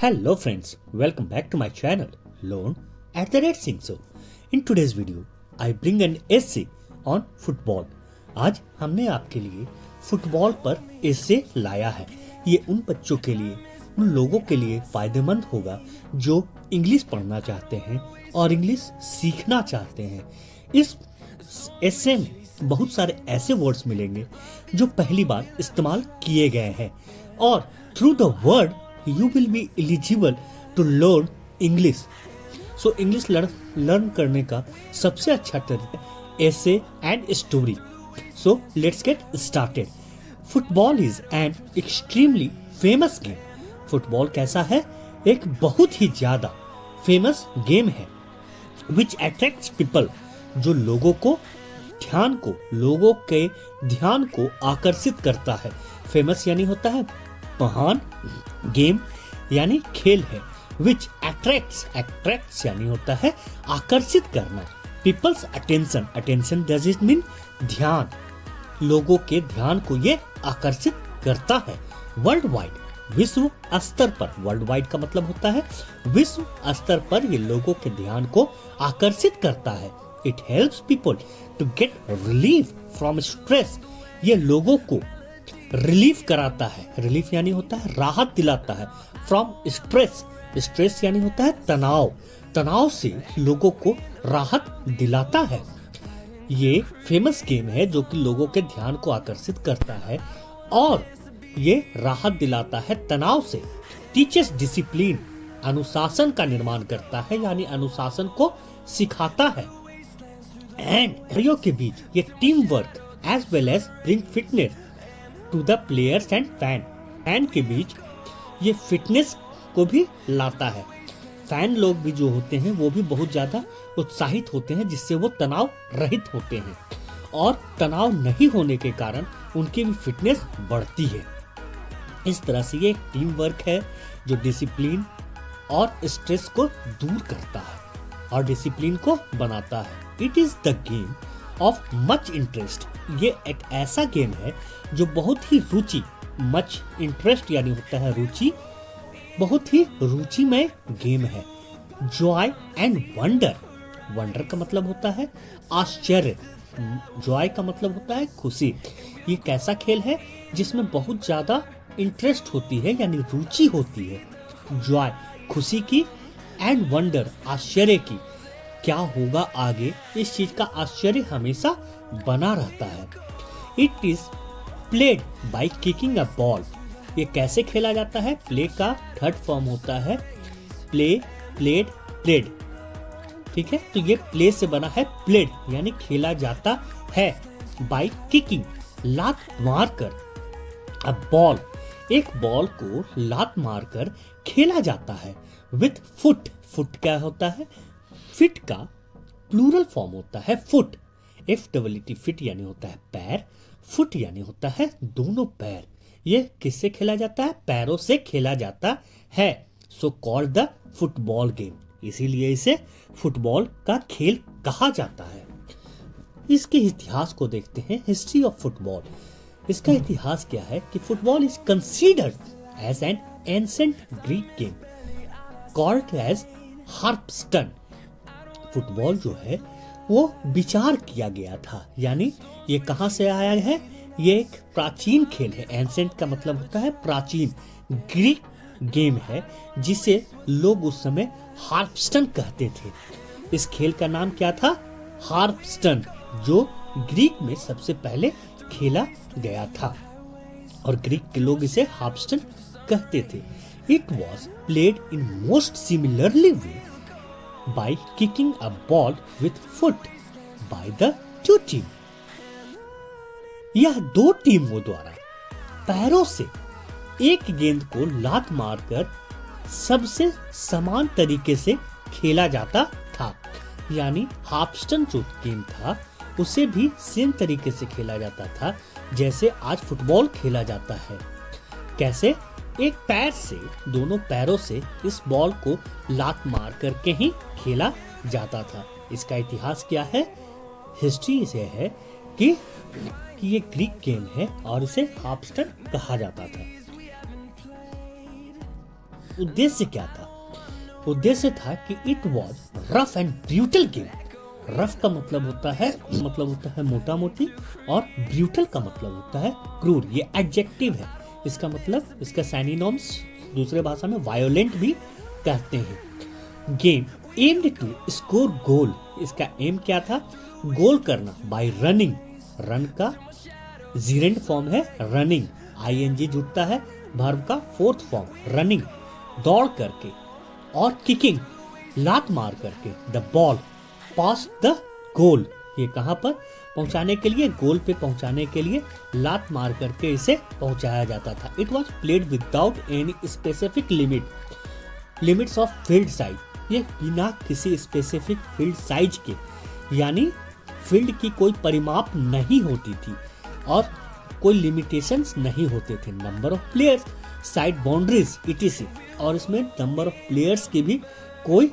Hello friends, welcome back to my channel Learn at the Red Sing Show. In today's video, I bring an essay on football. आज हमने आपके लिए football पर essay लाया है. ये उन बच्चों के लिए, उन लोगों के लिए फायदेमंद होगा जो इंग्लिश पढ़ना चाहते हैं और इंग्लिश सीखना चाहते हैं. इस essay में बहुत सारे ऐसे वर्ड्स मिलेंगे जो पहली बार इस्तेमाल किए गए हैं और through the word you will be eligible to learn English. So English learn करने का सबसे अच्छा तरीका essay and story. So let's get started. Football is an extremely famous game. Football कैसा है? एक बहुत ही ज्यादा फेमस गेम है which attracts people, जो लोगों के ध्यान को आकर्षित करता है. फेमस यानी होता है महान, गेम यानी खेल है, which attracts यानी होता है आकर्षित करना. People's attention does it mean ध्यान, लोगों के ध्यान को ये आकर्षित करता है. वर्ल्ड वाइड, विश्व स्तर पर, वर्ल्ड वाइड का मतलब होता है विश्व स्तर पर ये लोगों के ध्यान को आकर्षित करता है. It helps people to get relief from stress. ये लोगों को रिलीफ कराता है. रिलीफ यानी होता है राहत दिलाता है. फ्रॉम स्ट्रेस यानी होता है तनाव से लोगों को राहत दिलाता है. ये फेमस गेम है जो कि लोगों के ध्यान को आकर्षित करता है और ये राहत दिलाता है तनाव से. टीचर्स डिसिप्लिन, अनुशासन का निर्माण करता है यानी अनुशासन को सिखाता है. एंड खिलाड़ियों के बीच ये team work as well as bring fitness to the players and fan के बीच ये फिटनेस को भी लाता है. फैन लोग भी जो होते हैं वो भी बहुत ज्यादा उत्साहित होते हैं जिससे वो तनाव रहित होते हैं और तनाव नहीं होने के कारण उनकी भी फिटनेस बढ़ती है. इस तरह से ये एक टीम वर्क है जो डिसिप्लिन और स्ट्रेस को दूर करता है और डिसिप्लिन को बनाता है. It is the game of much interest. ये एक ऐसा गेम है जो बहुत ही रुचि, मच इंटरेस्ट यानी होता है रुचि, बहुत ही रुचिमय गेम है. जॉय एंड वंडर का मतलब होता है आश्चर्य, जॉय का मतलब होता है खुशी. ये कैसा खेल है जिसमें बहुत ज्यादा इंटरेस्ट होती है यानी रुचि होती है. जॉय खुशी की, एंड वंडर आश्चर्य की, क्या होगा आगे, इस चीज का आश्चर्य हमेशा बना रहता है. It is played by kicking a ball. ये कैसे खेला जाता है? प्ले का थर्ड फॉर्म होता है प्ले, प्लेड. ठीक है, तो ये प्ले से बना है प्लेड यानी खेला जाता है. बाय किकिंग, लात मारकर. अ बॉल, एक बॉल को लात मारकर खेला जाता है. विथ फुट क्या होता है? फिट का प्लूरल फॉर्म होता है फुट. FWT फिट यानी होता है पैर, फुट यानी होता है दोनों पैर. ये किससे खेला जाता है? पैरों से खेला जाता है. So called the football game, इसीलिए इसे फुटबॉल का खेल कहा जाता है. इसके इतिहास को देखते हैं. History of football. इसका इतिहास क्या है कि football is considered as an ancient Greek game called as harpaston. Football जो है वो विचार किया गया था, यानी ये कहां से आया है? ये एक प्राचीन खेल है. एंसेंट का मतलब होता है प्राचीन. ग्रीक गेम है जिसे लोग उस समय हार्पस्टन कहते थे. इस खेल का नाम क्या था? हार्पस्टन, जो ग्रीक में सबसे पहले खेला गया था और ग्रीक के लोग इसे हार्पस्टन कहते थे. It was played in most similarly way by kicking a ball with foot by the two team. यह दो टीमों द्वारा पैरों से एक गेंद को लात मारकर सबसे समान तरीके से खेला जाता था. यानी हार्पस्टन जो गेम था उसे भी सेम तरीके से खेला जाता था जैसे आज फुटबॉल खेला जाता है. कैसे? एक पैर से, दोनों पैरों से इस बॉल को लात मार करके ही खेला जाता था. इसका इतिहास क्या है? हिस्ट्री से है कि ये ग्रीक गेम है और इसे हार्पस्टन कहा जाता था. उद्देश्य क्या था? उद्देश्य था कि it was rough and brutal game. Rough का मतलब होता है मोटा मोटी, और ब्रूटल का मतलब होता है क्रूर। ये एडजेक्टिव है, इसका मतलब इसका सिनोनिम्स दूसरे भाषा में वायोलेंट भी कहते हैं। गेम एम्ड टू स्कोर गोल। इसका एम क्या था? गोल करना बाय रनिंग। रन का जीरेंड फॉर्म है रनिंग, आईएनजी जुड़ता है वर्ब का फोर्थ फॉर्म रनिंग, दौड़ करके, और किकिंग लात मार करके the ball pass the goal. ये कहां पर पहुंचाने के लिए? गोल पे पहुंचाने के लिए लात मार करके इसे पहुंचाया जाता था। It was played without any specific limits of field size. ये बिना किसी स्पेसिफिक फील्ड साइज के, यानी फील्ड की कोई परिमाप नहीं होती थी और कोई लिमिटेशंस नहीं होते थे। Number of players, side boundaries etc., और इसमें नंबर ऑफ प्लेयर्स की भी कोई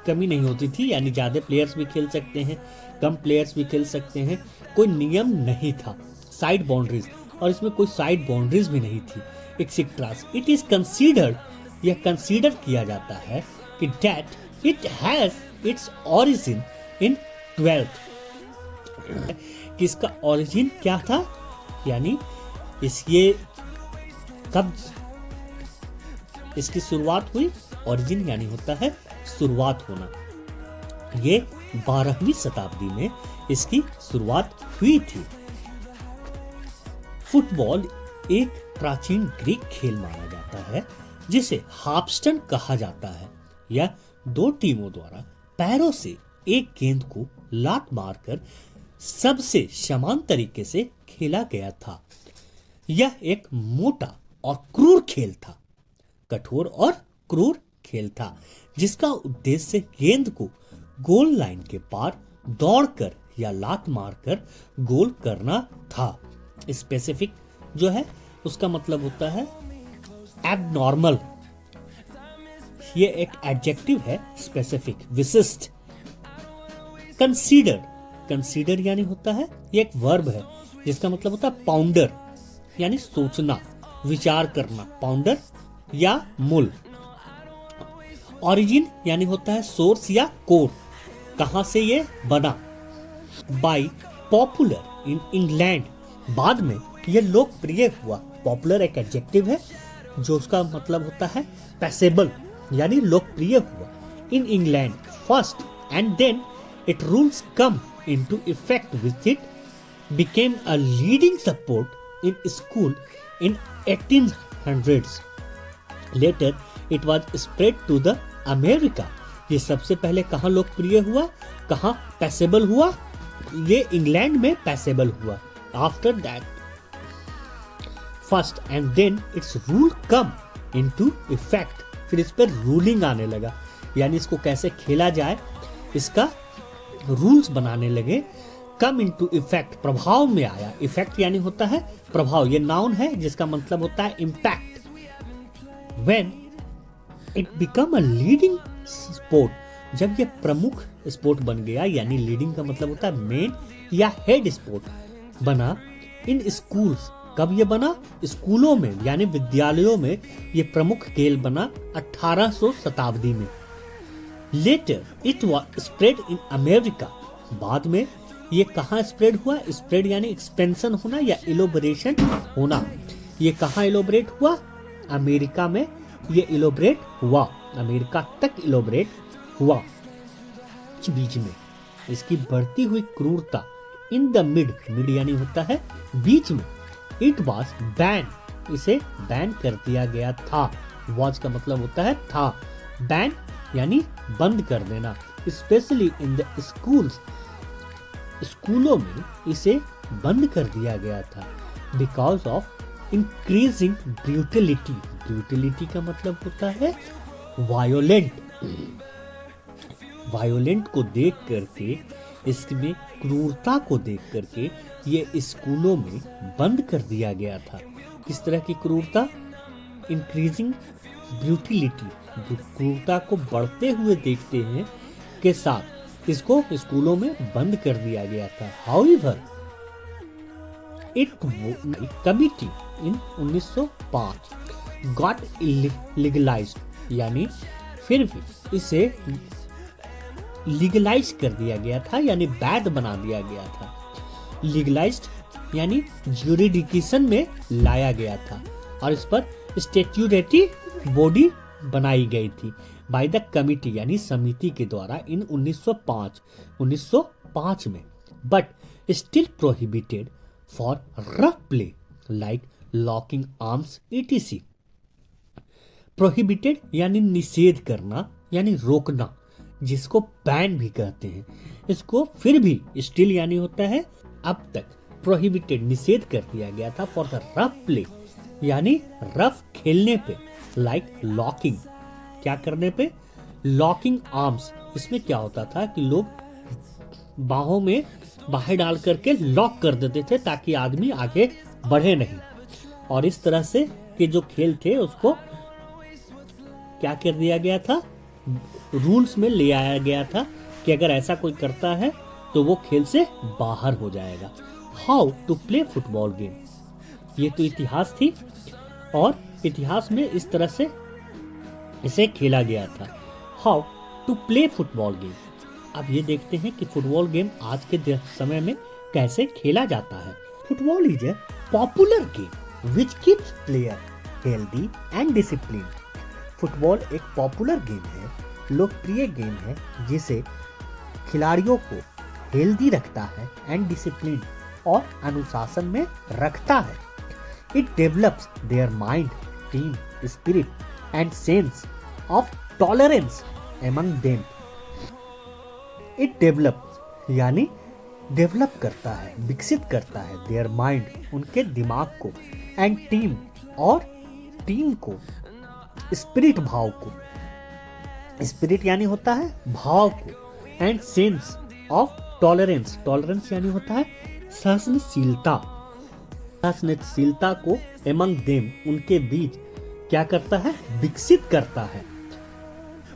कमी नहीं होती थी, यानी ज्यादा प्लेयर्स भी खेल सकते हैं, कम प्लेयर्स भी खेल सकते हैं, कोई नियम नहीं था। साइड बाउंड्रीज, और इसमें कोई साइड बाउंड्रीज भी नहीं थी, एक्सेट्रा। इट इज कंसीडर्ड, यह कंसीडर किया जाता है कि that it has its origin in 12th। कि इसका ओरिजिन क्या था, यानी ये कब इसकी शुरुआत हुई? ओरिजिन यानी होता है शुरुआत होना। ये 12वीं शताब्दी में इसकी शुरुआत हुई थी। फुटबॉल एक प्राचीन ग्रीक खेल माना जाता है जिसे हाफस्टन कहा जाता है। यह दो टीमों द्वारा पैरों से एक गेंद को लात मारकर सबसे समान तरीके से खेला गया था। यह एक मोटा और क्रूर खेल था, कठोर और क्रूर खेल था, जिसका उद्देश्य गेंद को गोल लाइन के पार दौड़कर या लात मारकर गोल करना था। स्पेसिफिक जो है उसका मतलब होता है एबनॉर्मल। ये एक एडजेक्टिव है, स्पेसिफिक विशिष्ट। कंसीडर यानी होता है, ये एक वर्ब है जिसका मतलब होता है पाउंडर, यानी सोचना, विचार करना, पाउंडर या मूल। ओरिजिन यानी होता है सोर्स या कोर, कहां से ये बना। बाय पॉपुलर इन इंग्लैंड, बाद में ये लोकप्रिय हुआ। पॉपुलर एक एडजेक्टिव है जो उसका मतलब होता है पैसेबल, यानी लोकप्रिय हुआ। In England first, and then it rules come into effect which it became a leading sport in school in 1800s. Later it was spread to the America. ये सबसे पहले कहाँ लोकप्रिय हुआ, कहाँ पैसेबल हुआ? ये इंग्लैंड में पैसेबल हुआ। After that first and then its rule come into effect. फिर इस पर रूलिंग आने लगा, यानी इसको कैसे खेला जाए इसका रूल्स बनाने लगे। कम इनटू इफेक्ट, प्रभाव में आया। इफेक्ट यानी होता है प्रभाव, ये नाउन है जिसका मतलब होता है impact. When it become a leading sport, जब ये प्रमुख स्पोर्ट बन गया, यानी लीडिंग का मतलब होता है मेन या हेड स्पोर्ट बना। इन स्कूल्स, कब ये बना? स्कूलों में यानी विद्यालयों में ये प्रमुख खेल बना 1800 शताब्दी में। Later it was spread in America, बाद में ये कहाँ स्प्रेड हुआ? स्प्रेड यानी एक्सपेंशन होना या इलोबरेशन होना। ये कहाँ इलोबरेट हुआ? अमेरिका में ये इलोबरेट हुआ, अमेरिका तक इलोबरेट हुआ। बीच में इसकी बढ़ती हुई क्रूरता, इन द मिड यानी होता है बीच में। इट वाज बैन, इसे बैन कर दिया गया था। वाज का मतलब होता है था, बैन यानी बंद कर देना। स्पेशली इन द स्कूल्स, स्कूलों में इसे बंद कर दिया गया था। Because of increasing brutality, brutality का मतलब होता है वायोलेंट। वायोलेंट को देख करके, इसमें क्रूरता को देख करके ये स्कूलों में बंद कर दिया गया था। किस तरह की क्रूरता? इंक्रीजिंग ब्रूटलिटी, क्रूरता को बढ़ते हुए देखते हैं के साथ इसको स्कूलों में बंद कर दिया गया था। However it committee in 1905, got legalised, यानी फिर भी इसे लीगलाइज कर दिया गया था, यानी वैध बना दिया गया था। लीगलाइज्ड यानी ज्यूरिडिक्शन में लाया गया था और इस पर स्टैट्यूटरी बॉडी बनाई गई थी बाय द कमिटी यानी समिति के द्वारा इन 1905 में, but still prohibited for rough play like locking arms etc। Prohibited यानी निषेध करना यानी रोकना, जिसको बैन भी कहते हैं। इसको फिर भी स्टिल यानी होता है अब तक, प्रोहिबिटेड निषेध कर दिया गया था फॉर द रफ प्ले यानी रफ खेलने पे, लाइक लॉकिंग, क्या करने पे, लॉकिंग आर्म्स। इसमें क्या होता था कि लोग बाहों में बाहें डाल करके लॉक कर देते थे ताकि आदमी आगे बढ़े नहीं, और इस तरह से के जो खेल थे उसको क्या कर दिया गया था, रूल्स में ले आया गया था कि अगर ऐसा कोई करता है तो वो खेल से बाहर हो जाएगा। How to play football game, ये तो इतिहास थी और इतिहास में इस तरह से इसे खेला गया था। How to play football game. अब ये देखते हैं कि फुटबॉल गेम आज के समय में कैसे खेला जाता है। Football is a popular game which keeps player healthy and discipline. Football एक पॉपुलर गेम है, लोकप्रिय गेम है जिसे खिलाड़ियों को हेल्दी रखता है एंड डिसिप्लिन और अनुशासन में रखता है। It develops their mind, team spirit and sense of tolerance among them. It develops यानी डेवलप करता है, विकसित करता है देयर माइंड, उनके दिमाग को, एंड टीम और टीम को, स्पिरिट भाव को, स्पिरिट यानी होता है भाव को, and sense of tolerance, tolerance यानी होता है सहनशीलता, सहनशीलता को एमंग देम, उनके बीच क्या करता है, विकसित करता है।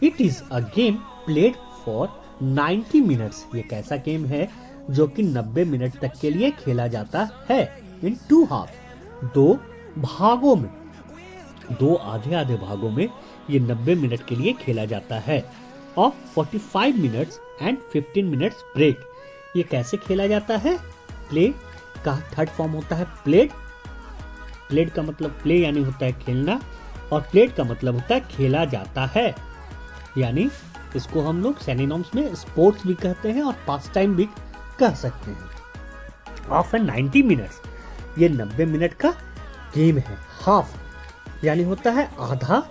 It is a game played for 90 minutes. ये कैसा गेम है जो कि 90 मिनट तक के लिए खेला जाता है। इन 2 हाफ, 2 भागों में, 2 आधे आधे भागों में ये 90 मिनट के लिए खेला जाता है। और 45 मिनट्स एंड 15 मिनट्स ब्रेक। ये कैसे खेला जाता है, प्ले का थर्ड फॉर्म होता है प्लेड। प्लेड का मतलब प्ले यानी होता है खेलना, और प्लेड का मतलब होता है खेला जाता है, यानी इसको हम लोग सिनोनिम्स में स्पोर्ट्स भी कहते हैं और पास टाइम भी कह सकते हैं। आफ्टर 90 मिनट्स, ये 90 मिनट का गेम है। हाफ यानी होता है आधा,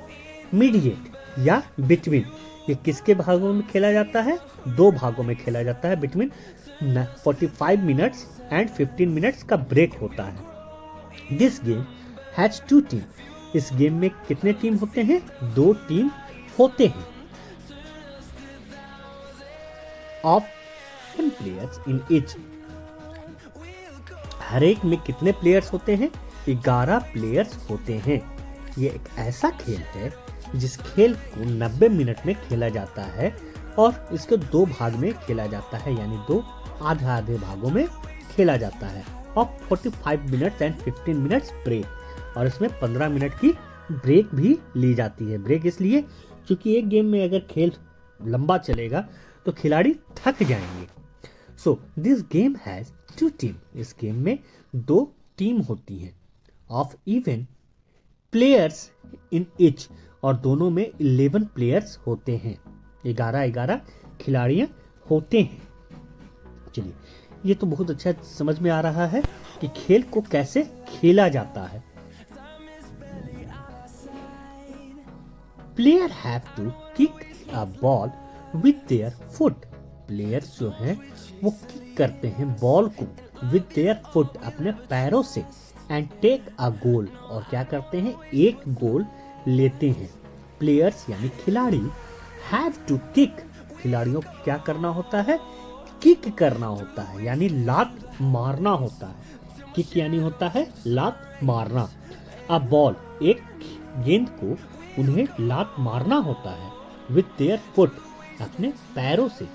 मीडिएट या बिटवीन। ये किसके भागों में खेला जाता है, 2 भागों में खेला जाता है। बिटवीन 45 मिनट्स एंड 15 मिनट्स का ब्रेक होता है। This game has 2 team. इस गेम में कितने टीम होते हैं, 2 टीम होते हैं। Of 10 players in each. हर एक में कितने प्लेयर्स होते हैं, 11 प्लेयर्स होते हैं। ये एक ऐसा खेल है जिस खेल को 90 मिनट में खेला जाता है और इसको 2 भाग में खेला जाता है, यानी 2 आधे आधे भागों में खेला जाता है। और 45 मिनट्स एंड 15 मिनट्स ब्रेक, और इसमें 15 मिनट की ब्रेक भी ली जाती है। ब्रेक इसलिए क्योंकि एक गेम में अगर खेल लंबा चलेगा तो खिलाड़ी थक जाएंगे। So this game has 2 team. इस गेम में 2 टीम होती हैं। Of even players in each, और दोनों में 11 प्लेयर्स होते हैं। 11 खिलाड़ियां होते हैं। चलिए, ये तो बहुत अच्छा समझ में आ रहा है कि खेल को कैसे खेला जाता है। Player have to kick a ball with their foot. Players जो हैं वो किक करते हैं बॉल को विथ देयर फुट, अपने पैरों से, एंड टेक अ गोल, और क्या करते हैं, एक गोल लेते हैं। प्लेयर्स यानी खिलाड़ी, हैव टू किक, खिलाड़ियों को क्या करना होता है, किक करना होता है, यानी लात मारना होता है। किक यानी होता है लात मारना। अ बॉल, एक गेंद को उन्हें लात मारना होता है विथ देयर फुट, अपने पैरों से,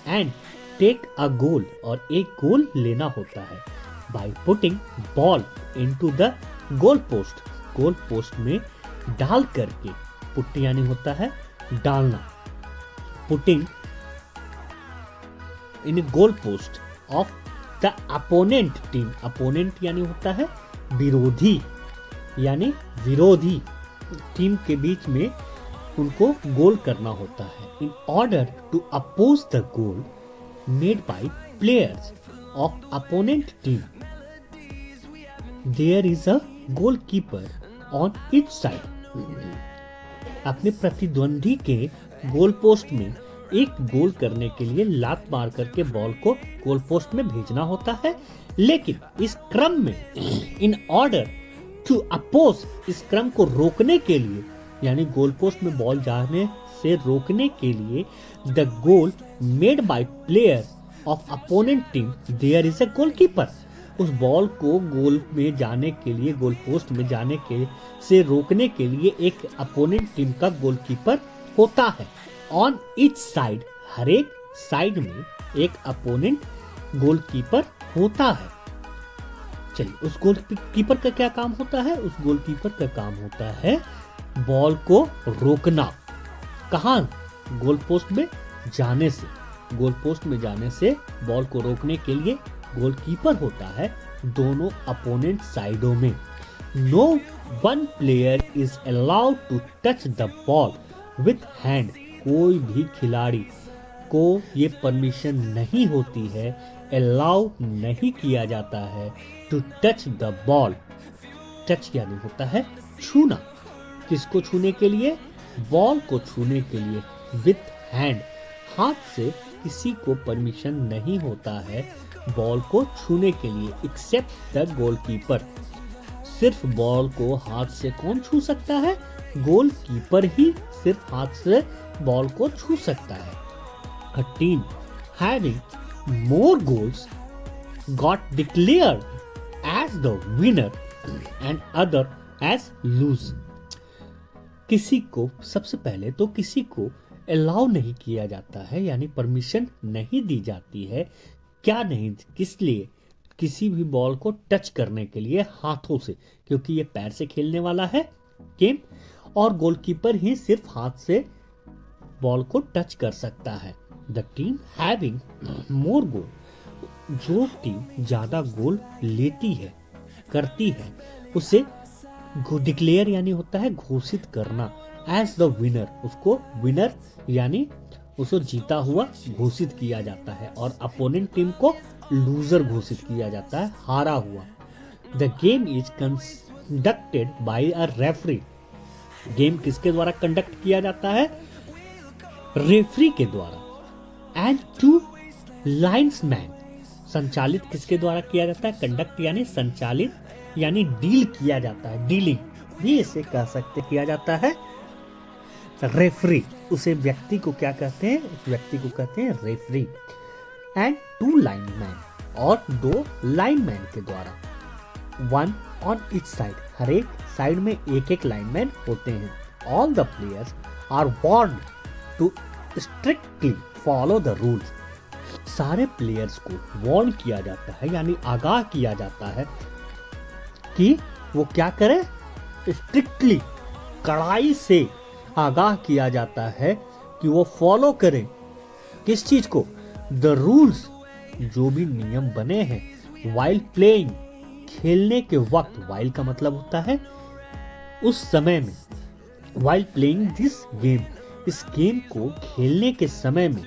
एंड टेक अ गोल, और एक गोल लेना होता है, by putting ball into the goal post. Goal post में डाल करके, पुट यानी होता है डालना, putting in goal post of the opponent team. Opponent यानी होता है विरोधी, यानी विरोधी टीम के बीच में उनको गोल करना होता है। In order to oppose the goal made by players of opponent team, there is a goal keeper on each side. अपने प्रतिद्वंदी के गोल पोस्ट में एक गोल करने के लिए लात मार करके बॉल को गोल पोस्ट में भेजना होता है, लेकिन इस क्रम में इन ऑर्डर टू अपोज, इस क्रम को रोकने के लिए, यानी गोल पोस्ट में बॉल जाने से रोकने के लिए, the goal made by player of opponent team there is a goalkeeper. उस बॉल को गोल में जाने के लिए, गोल पोस्ट में जाने के से रोकने के लिए एक अपोनेंट टीम का गोलकीपर होता है। ऑन ईच साइड, हर एक साइड में एक अपोनेंट गोलकीपर होता है। चलिए, उस गोलकीपर का क्या काम होता है? उस गोलकीपर का काम होता है बॉल को रोकना। कहाँ? गोल पोस्ट में जाने से। गोल पोस्ट में जाने से बॉल को रोकने के लिए गोलकीपर होता है दोनों अपोनेंट साइडों में। No one player is allowed to touch the ball with hand. कोई भी खिलाड़ी को ये परमिशन नहीं होती है, अलाउ नहीं किया जाता है to touch the ball. Touch यानी होता है छूना। किसको छूने के लिए? बॉल को छूने के लिए। विथ हैंड, हाथ से किसी को परमिशन नहीं होता है बॉल को छूने के लिए, एक्सेप्ट द गोलकीपर। सिर्फ बॉल को हाथ से कौन छू सकता है? गोलकीपर ही सिर्फ हाथ से बॉल को छू सकता है। A team having more goals got declared as the winner and other as lose। किसी को, सबसे पहले तो किसी को अलाउ नहीं किया जाता है, यानी परमिशन नहीं दी जाती है। क्या नहीं? किस लिए? किसी भी बॉल को टच करने के लिए हाथों से, क्योंकि ये पैर से खेलने वाला है गेम, और गोलकीपर ही सिर्फ हाथ से बॉल को टच कर सकता है। द टीम हैविंग मोर गोल, जो टीम ज्यादा गोल लेती है, करती है, उसे डिक्लेयर यानी होता है घोषित करना, एज द विनर, उसको विनर यानी उसे जीता हुआ घोषित किया जाता है, और अपोनेंट टीम को लूजर घोषित किया जाता है, हारा हुआ। The game is conducted by a referee. Game किसके द्वारा कंडक्ट किया जाता है? रेफरी के द्वारा। एंड टू लाइन्समैन, संचालित किसके द्वारा किया जाता है? कंडक्ट यानी संचालित, यानी डील किया जाता है, डीलिंग भी इसे कह सकते किया जाता है। रेफरी, उसे व्यक्ति को क्या कहते हैं? उस व्यक्ति को कहते हैं रेफरी। एंड टू लाइनमैन, और दो लाइनमैन के द्वारा। वन ऑन ईच साइड, हर एक साइड में एक एक लाइनमैन होते हैं। All the players are warned to strictly follow the rules. सारे प्लेयर्स को वार्न किया जाता है, यानी आगाह किया जाता है कि वो क्या करें? स्ट्रिक्टली, कड़ाई से आगाह किया जाता है कि वो फॉलो करें किस चीज को? द रूल्स, जो भी नियम बने हैं। वाइल प्लेइंग, खेलने के वक्त, वाइल का मतलब होता है उस समय में। वाइल प्लेइंग दिस गेम, इस गेम को खेलने के समय में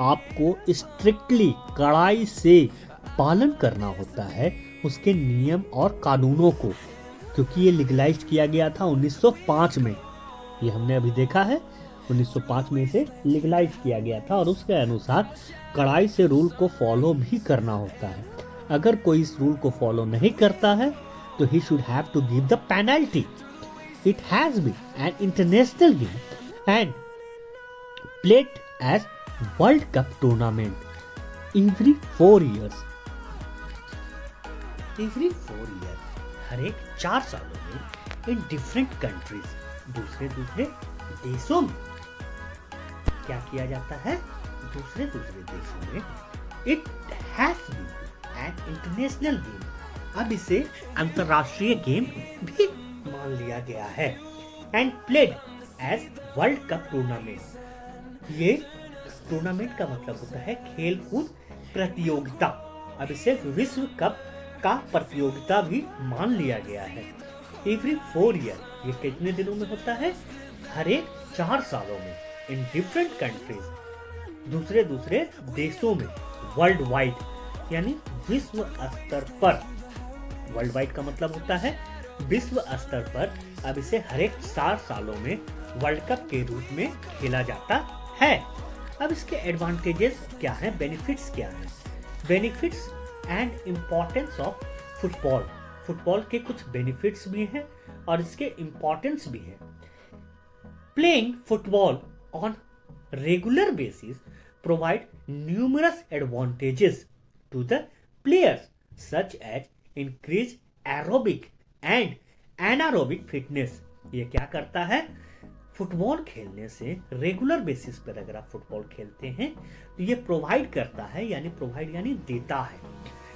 आपको स्ट्रिक्टली, कड़ाई से पालन करना होता है उसके नियम और कानूनों को, क्योंकि ये लीगलाइज किया गया था 1905 में। ये हमने अभी देखा है, 1905 में इसे लीगलाइज किया गया था, और उसके अनुसार कड़ाई से रूल को फॉलो भी करना होता है। अगर कोई इस रूल को फॉलो नहीं करता है तो ही should have to give the penalty. It has been an international game and played as world cup tournament every 4 years। Every 4 year, हर एक 4 सालों में, इन डिफरेंट कंट्रीज, दूसरे दूसरे देशों में क्या किया जाता है? दूसरे दूसरे देशों में it has been an international game. अब इसे अंतरराष्ट्रीय गेम भी मान लिया गया है। And played as world cup tournament. ये टूर्नामेंट का मतलब होता है खेल कूद प्रतियोगिता। अब इसे विश्व कप का प्रतियोगिता भी मान लिया गया है। एवरी 4 ईयर, ये कितने दिनों में होता है? हर एक 4 सालों में, इन डिफरेंट कंट्रीज, दूसरे दूसरे देशों में, वर्ल्ड वाइड यानी विश्व स्तर पर। वर्ल्ड वाइड का मतलब होता है विश्व स्तर पर। अब इसे हर एक 4 सालों में वर्ल्ड कप के रूप में खेला जाता है। अब इसके एडवांटेजेस क्या हैं, बेनिफिट्स क्या हैं? Benefits and importance of football. Football के कुछ बेनिफिट्स भी हैं और इसके इम्पोर्टेंस भी हैं। Playing football on regular basis provide numerous advantages to the players such as increase aerobic and anaerobic fitness. ये क्या करता है? फुटबॉल खेलने से रेगुलर बेसिस पर अगर आप फुटबॉल खेलते हैं तो ये प्रोवाइड करता है, यानी प्रोवाइड यानी देता है,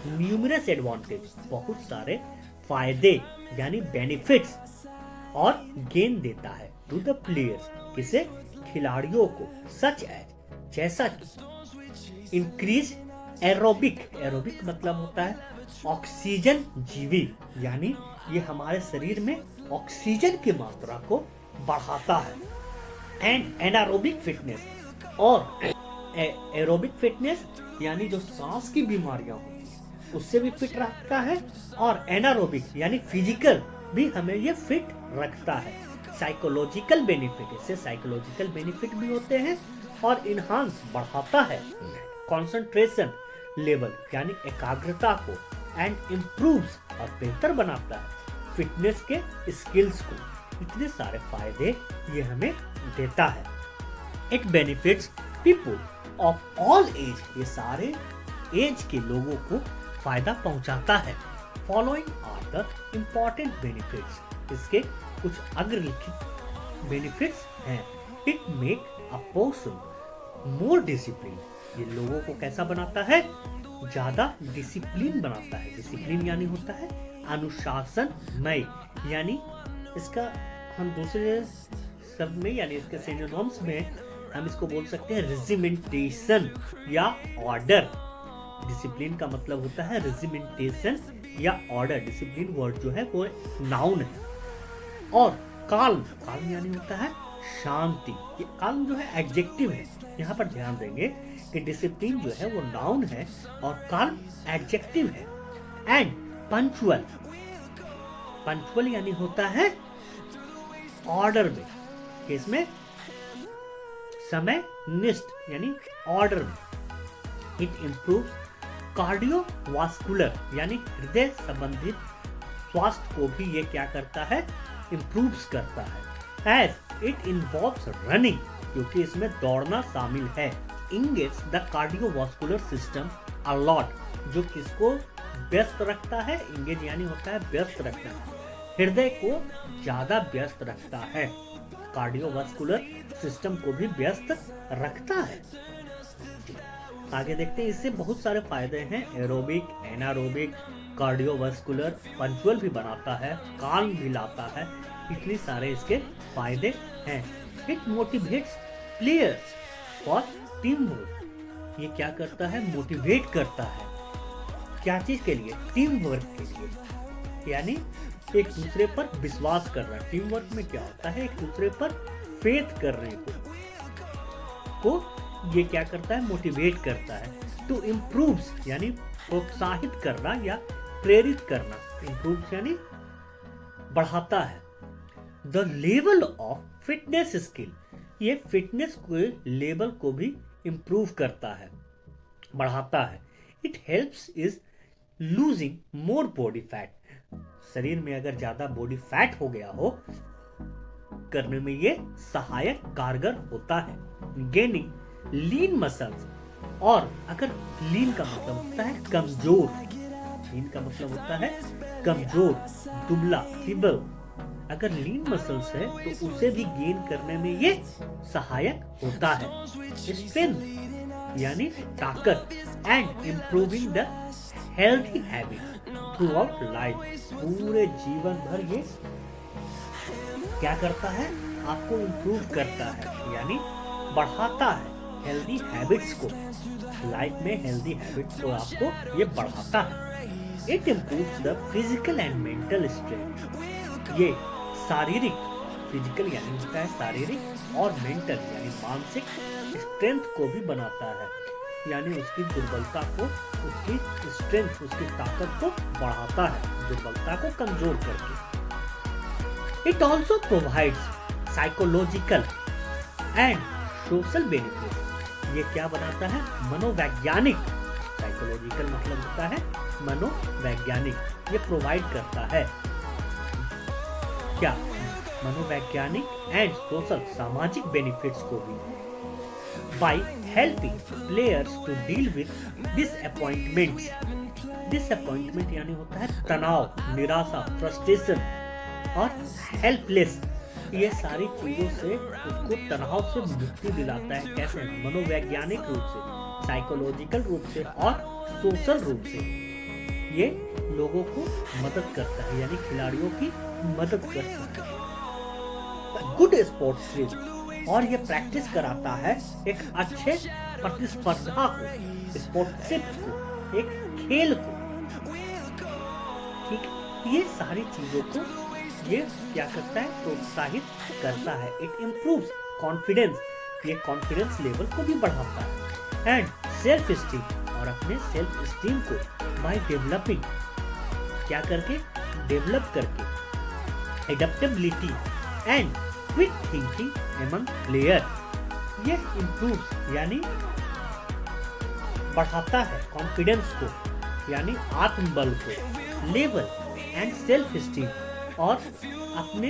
न्यूमरस एडवांटेज, बहुत सारे फायदे यानी बेनिफिट्स और गेन देता है टू द प्लेयर्स, किसे? खिलाड़ियों को, सच एज, जैसा कि इंक्रीज एरोबिक। एरोबिक मतलब होता है ऑक्सीजन जीवी, यानी ये हमारे शरीर में ऑक्सीजन की मात्रा को बढ़ाता है। एंड एनारोबिक फिटनेस, और एरोबिक फिटनेस यानी जो सांस की बीमारियां होती हैं उससे भी फिट रखता है, और एनारोबिक यानी फिजिकल भी हमें ये फिट रखता है। साइकोलॉजिकल बेनिफिट, इससे साइकोलॉजिकल बेनिफिट भी होते हैं, और इनहांस बढ़ाता है कंसंट्रेशन लेवल यानी एकाग्रता को, एंड इम्प्रूव्स और बेहतर बनाता है फिटनेस के स्किल्स को। इतने सारे फायदे ये हमें देता है। It benefits people of all age, ये सारे एज के लोगों को फायदा पहुंचाता है। Following are the important benefits, इसके कुछ अग्रलिखित बेनिफिट्स हैं। It make a person more discipline, ये लोगों को कैसा बनाता है? ज्यादा डिसिप्लिन बनाता है। डिसिप्लिन यानी होता है अनुशासनमय, यानी इसका हम दूसरे शब्द में यानी इसके सिनोनिम्स में हम इसको बोल सकते हैं रेजिमेंटेशन या ऑर्डर। डिसिप्लिन का मतलब होता है रेजिमेंटेशन या ऑर्डर। डिसिप्लिन वर्ड जो है वो नाउन है। और काल्म, काल्म यानी होता है शांति। ये काल्म जो है एडजेक्टिव है। यहाँ पर ध्यान देंगे कि डिसिप्लिन जो है वो नाउन है और काल्म एडजेक्टिव है। एंड पंक्चुअल, पंक्चुअल यानी होता है ऑर्डर में, किसमें? समय निष्ठ यानी ऑर्डर में। इट इम्प्रूव कार्डियोवास्कुलर यानी हृदय संबंधित स्वास्थ्य को भी ये क्या करता है? इम्प्रूव्स करता है। एज इट इन्वॉल्व्स रनिंग, क्योंकि इसमें दौड़ना शामिल है। Engage the cardiovascular system a lot, जो किसको व्यस्त रखता है? इंगेज यानी होता है व्यस्त रखना, हृदय को ज्यादा व्यस्त रखता है। कार्डियोवास्कुलर सिस्टम को भी व्यस्त रखता है। आगे देखते हैं, इससे बहुत सारे फायदे हैं। एरोबिक, एनारोबिक, कार्डियोवास्कुलर, पंक्चुअल भी बनाता है, काल्म भी लाता है। इतने सारे इसके फायदे हैं। It motivates players for team work, ये क्या करता है? मोटिवेट करता है। क्या चीज के लिए? टीम वर्क के लिए, यानी एक दूसरे पर विश्वास कर रहा है। टीम वर्क में क्या होता है? एक दूसरे पर फेथ करने को ये क्या करता है? मोटिवेट करता है। टू इम्प्रूव्स यानी प्रोत्साहित करना या प्रेरित करना। इम्प्रूव्स यानी बढ़ाता है। The level of fitness skill, ये फिटनेस के लेवल को भी इम्प्रूव करता है, बढ़ाता है। It helps is losing more body fat, शरीर में अगर ज्यादा बॉडी फैट हो गया हो करने में ये सहायक कारगर होता है। गेनिंग लीन मसल्स, और अगर लीन का मतलब होता है कमजोर, लीन का मतलब होता है कमजोर, दुबला, फीबल। अगर लीन मसल्स है तो उसे भी गेन करने में ये सहायक होता है। स्ट्रेंथ यानी ताकत, and improving the healthy habit through out life, पूरे जीवन भर ये क्या करता है, आपको इम्प्रूव करता है यानी बढ़ाता है हेल्दी हैबिट्स को। लाइफ में हेल्दी हैबिट्स को आपको ये बढ़ाता है। It improves the physical and mental strength. ये शारीरिक, फिजिकल यानी होता है शारीरिक, और मेंटल यानी मानसिक स्ट्रेंथ को भी बनाता है, यानी उसकी दुर्बलता को, उसकी स्ट्रेंथ, उसकी ताकत को बढ़ाता है, दुर्बलता को कमजोर करके। It also provides psychological and social benefit. ये क्या बनाता है, मनोवैज्ञानिक, साइकोलॉजिकल मतलब होता है मनोवैज्ञानिक, ये प्रोवाइड करता है क्या, मनोवैज्ञानिक एंड सोशल, सामाजिक बेनिफिट्स को भी। By helping players to deal with disappointments. Disappointment यानी होता है तनाव, निराशा, फ्रस्ट्रेशन और हेल्पलेस। ये सारी चीजों से उसको तनाव से मुक्ति दिलाता है। कैसे, मनोवैज्ञानिक रूप से, साइकोलॉजिकल रूप से और सोशल रूप से ये लोगों को मदद करता है, यानी खिलाड़ियों की मदद करता है। गुड स्पोर्ट्समैन, और ये प्रैक्टिस कराता है एक अच्छे प्रतिस्पर्धा को, स्पोर्ट्सशिप को, एक खेल को। ठीक, ये सारी चीजों को ये क्या करता है, प्रोत्साहित करता है। इट इम्प्रूव्स कॉन्फिडेंस, ये कॉन्फिडेंस लेवल को भी बढ़ाता है। एंड सेल्फ स्टीम, और अपने सेल्फ स्टीम को बाय डेवलपिंग, क्या करके, डेवलप करके, adaptability and quick thinking among player. ये इम्प्रूव्स यानी बढ़ाता है कॉन्फिडेंस को, यानी आत्मबल को, लेवल एंड सेल्फ स्टीम, और अपने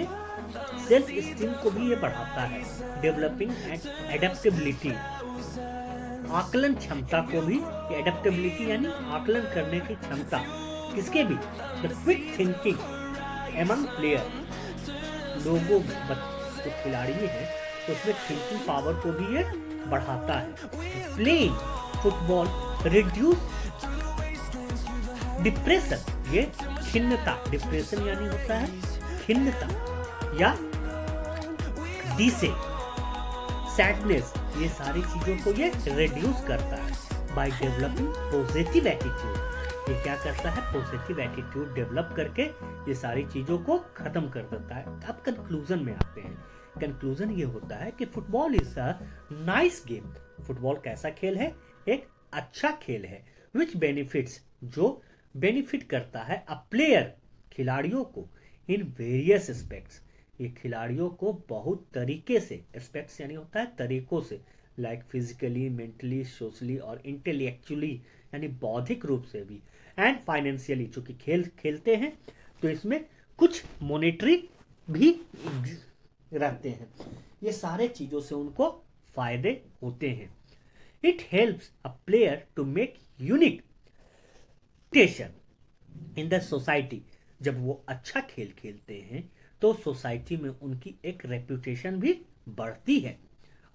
सेल्फ स्टीम को भी ये बढ़ाता है। डेवलपिंग एंड एडेप्टेबिलिटी, आकलन क्षमता को भी, एडेप्टेबिलिटी यानी आकलन करने की क्षमता, किसके भी, the quick thinking among player, लोगों जो खिलाड़ी हैं उसमें थिंकिंग पावर को भी ये बढ़ाता है। प्लेइंग फुटबॉल रिड्यूस डिप्रेशन, ये खिन्नता, डिप्रेशन यानी होता है खिन्नता या डिसे, सैडनेस, ये सारी चीजों को ये रिड्यूस करता है। बाय डेवलपिंग पॉजिटिव एटीट्यूड, ये क्या करता है, पॉजिटिव एटीट्यूड डेवलप करके ये सारी चीजों को खत्म कर देता है। अब कंक्लूजन में आते हैं। कंक्लूजन ये होता है कि football is a nice game. Football कैसा खेल है, एक अच्छा खेल है। विच बेनिफिट्स, जो बेनिफिट करता है अ प्लेयर, खिलाड़ियों को, इन वेरियस एस्पेक्ट्स, ये खिलाड़ियों को बहुत तरीके से, एस्पेक्ट्स यानी होता है तरीकों से, लाइक फिजिकली, मेंटली, सोशली और इंटेलेक्चुअली यानी बौद्धिक रूप से भी, एंड फाइनेंशियली, चूंकि खेल खेलते हैं तो इसमें कुछ मॉनेटरी भी रहते हैं। ये सारे चीजों से उनको फायदे होते हैं। It helps a player to make unique station in the society. जब वो अच्छा खेल खेलते हैं तो सोसाइटी में उनकी एक रेपुटेशन भी बढ़ती है।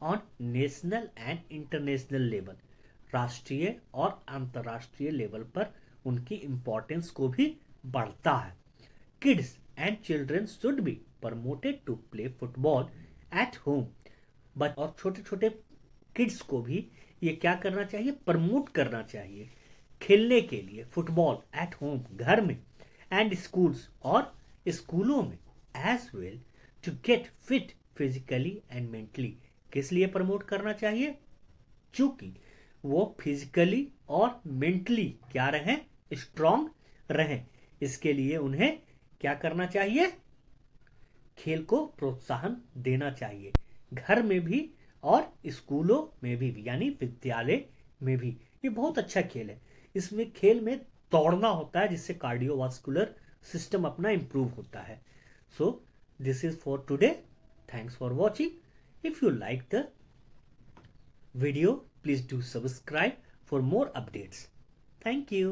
On national and international level, राष्ट्रीय और अंतर्राष्ट्रीय लेवल पर उनकी इंपॉर्टेंस को भी बढ़ता है। Kids and children should be promoted to play football at home. और छोटे छोटे किड्स को भी ये क्या करना चाहिए, प्रमोट करना चाहिए खेलने के लिए फुटबॉल एट होम, घर में, एंड स्कूल्स और स्कूलों में as well, to get fit physically and mentally. किस लिए प्रमोट करना चाहिए, चूंकि वो फिजिकली और मेंटली क्या रहें, स्ट्रांग रहें। इसके लिए उन्हें क्या करना चाहिए, खेल को प्रोत्साहन देना चाहिए, घर में भी और स्कूलों में भी, यानी विद्यालय में भी। ये बहुत अच्छा खेल है। इसमें खेल में दौड़ना होता है जिससे कार्डियोवास्कुलर सिस्टम अपना इंप्रूव होता है। So this is for today. Thanks for watching. If you like the video, please do subscribe for more updates. Thank you.